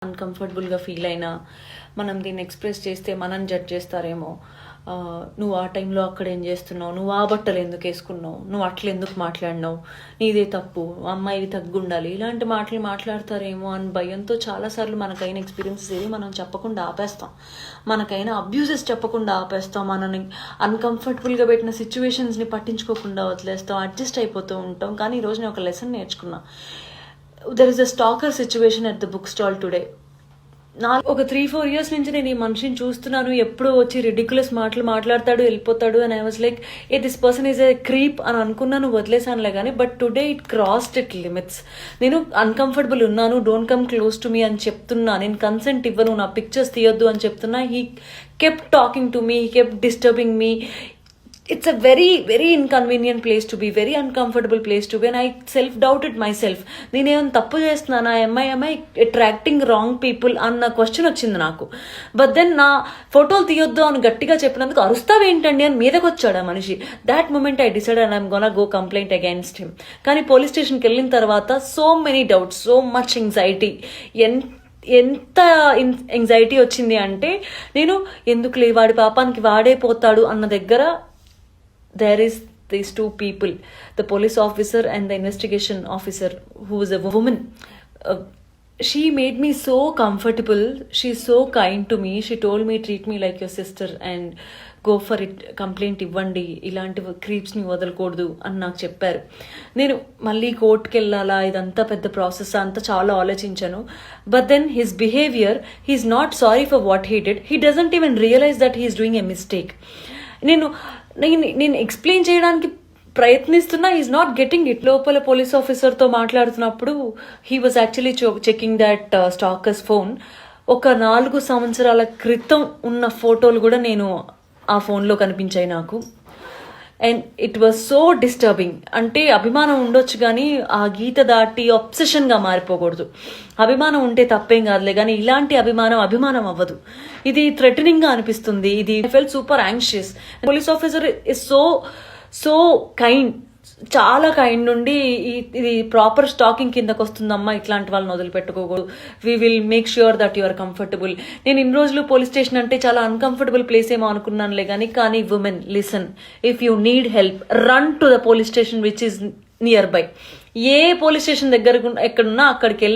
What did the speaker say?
అన్కంఫర్టబుల్గా feel అయినా మనం దీన్ని ఎక్స్ప్రెస్ చేస్తే మనం జడ్జ్ చేస్తారేమో. నువ్వు ఆ టైంలో అక్కడ ఏం చేస్తున్నావు, నువ్వు ఆ బట్టలు ఎందుకు వేసుకున్నావు, నువ్వు అట్లా ఎందుకు మాట్లాడినావు, నీదే తప్పు, అమ్మాయివి తగ్గుండాలి, ఇలాంటి మాటలు మాట్లాడతారేమో అని భయంతో చాలాసార్లు మనకైన ఎక్స్పీరియన్సెస్ ఏవి మనం చెప్పకుండా ఆపేస్తాం, మనకైనా అబ్యూజెస్ చెప్పకుండా ఆపేస్తాం, మనని అన్కంఫర్టబుల్గా పెట్టిన సిచ్యువేషన్స్ని పట్టించుకోకుండా వదిలేస్తాం, అడ్జస్ట్ అయిపోతూ ఉంటాం. కానీ ఈరోజు నేను ఒక లెసన్ నేర్చుకున్నా. There is a స్టాకర్ situation at the book stall today. ఒక 3-4 years నుంచి నేను ఈ మనిషిని చూస్తున్నాను, ఎప్పుడూ వచ్చి రిడిక్యులస్ మాటలు మాట్లాడతాడు, వెళ్ళిపోతాడు. And I was like, this person is a creep అని అనుకున్నాను, వదిలేసానులే. కానీ but today it crossed it limits. నేను అన్కంఫర్టబుల్ ఉన్నాను, don't come close to me అని చెప్తున్నా, నేను కన్సెంట్ ఇవ్వను, నా పిక్చర్స్ తీయొద్దు అని చెప్తున్నా. He kept talking to me, he kept disturbing me. It's a very, very inconvenient place to be, very uncomfortable place to be, and I self-doubted myself. నేనేమైనా తప్పు చేస్తున్నానా, am I attracting wrong people అన్న question వచ్చింది నాకు. But then నా ఫోటోలు తీయొద్దు అని గట్టిగా చెప్పినందుకు అరుస్తావేంటండి అని మీదకి వచ్చాడు ఆ మనిషి. That moment I decide and I'm gonna go complaint against him. కానీ పోలీస్ స్టేషన్కి వెళ్ళిన తర్వాత so many doubts, so much anxiety, ఎంత ఎంగ్జైటీ వచ్చింది అంటే, నేను ఎందుకులే వాడి పాపానికి వాడే పోతాడు అన్న దగ్గర there is these two people, the police officer and the investigation officer, who is a woman. She made me so comfortable. She's so kind to me. She told me, treat me like your sister and go for it, complaint ఇవ్వండి, ఇలాంటి క్రీప్స్ని వదలకూడదు అని నాకు చెప్పారు. నేను మళ్ళీ కోర్టుకి వెళ్ళాలా, ఇదంతా పెద్ద ప్రాసెస్ అంతా చాలా ఆలోచించాను. But then his behaviour, he's not sorry for what he did. He doesn't even realise that he's doing a mistake. నేను ఎక్స్ప్లెయిన్ చేయడానికి ప్రయత్నిస్తున్నా, ఈజ్ నాట్ గెటింగ్ ఇట్. లోపల పోలీస్ ఆఫీసర్తో మాట్లాడుతున్నప్పుడు he was actually checking that stalker's phone. ఒక 4 సంవత్సరాల క్రితం ఉన్న ఫోటోలు కూడా నేను ఆ ఫోన్లో కనిపించాయి నాకు. And it was so disturbing. అంటే అభిమానం ఉండొచ్చు కానీ ఆ గీత దాటి అబ్సెషన్గా మారిపోకూడదు. అభిమానం ఉంటే తప్పేం కాదులే, కానీ ఇలాంటి అభిమానం అవ్వదు. ఇది థ్రెటనింగ్గా అనిపిస్తుంది. ఇది I felt super anxious. Police officer is so kind, చాలా కైండ్ నుండి ఇది ప్రాపర్ స్టాకింగ్ కిందకు వస్తుందమ్మా, ఇట్లాంటి వాళ్ళని వదిలిపెట్టుకోకూడదు, we will make sure that you are comfortable. నేను ఇన్ని రోజులు పోలీస్ స్టేషన్ అంటే చాలా అన్కంఫర్టబుల్ ప్లేస్ ఏమో అనుకున్నానులే, కానీ women listen, if you need help run to the police station which is near by. A police station దగ్గర ఎక్కడున్నా అక్కడికి వెళ్ళి